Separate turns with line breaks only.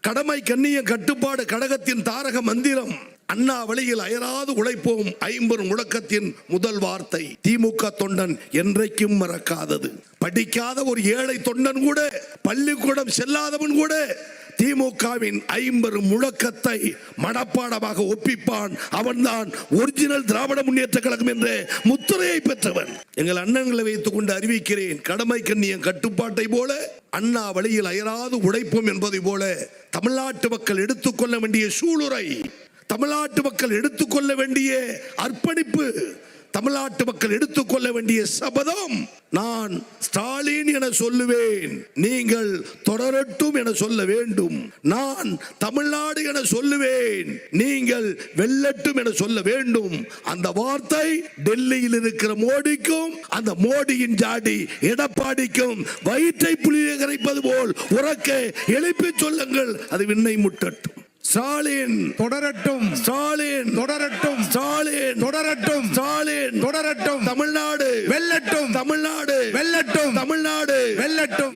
கடமை கண்ணியம் கட்டுப்பாடு கடகத்தின் தாரக மந்திரம். அண்ணா வழியில் அயராது உழைப்போம் 50 முழக்கத்தின் முதல் வார்த்தை. திமுக தொண்டன் என்றைக்கும் மறக்காதது. படிக்காத ஒரு ஏழை தொண்டன் கூட, பள்ளிக்கூடம் செல்லாதவன் கூட திமுகவின் 50 முழக்கத்தை மனப்பாடமாக ஒப்பிப்பான். அவன்தான் ஒரிஜினல் திராவிட முன்னேற்ற கழகம் என்ற முத்திரையை பெற்றவன். எங்கள் அண்ணன்களை வைத்துக் கொண்டு அறிவிக்கிறேன், கடமை கண்ணியம் கட்டுப்பாட்டை போல, அண்ணா வழியில் அயராது உழைப்போம் என்பதை போல தமிழ்நாட்டு மக்கள் எடுத்துக்கொள்ள வேண்டிய சூளுரை, தமிழ்நாட்டு மக்கள் எடுத்துக்கொள்ள வேண்டிய அர்ப்பணிப்பு, தமிழ்நாட்டு மக்கள் எடுத்துக்கொள்ள வேண்டிய சபதம், நான் ஸ்டாலின் என சொல்லுவேன், நீங்கள் தொடரட்டும் என சொல்ல வேண்டும். நான் தமிழ்நாடு என சொல்லுவேன், நீங்கள் வெல்லட்டும் என சொல்ல வேண்டும். அந்த வார்த்தை டெல்லியில் இருக்கிற மோடிக்கும், அந்த மோடியின் ஜாடி எடப்பாடிக்கும் வயிற்றை புளியை கரைப்பது போல் உறக்க எழுப்பி சொல்லுங்கள், அது விண்ணை முட்டட்டும். ஸ்டாலின் தொடரட்டும், ஸ்டாலின் தொடரட்டும், ஸ்டாலின் தொடரட்டும், ஸ்டாலின் தொடரட்டும். தமிழ்நாடு வெல்லட்டும், தமிழ்நாடு வெல்லட்டும், தமிழ்நாடு வெல்லட்டும்.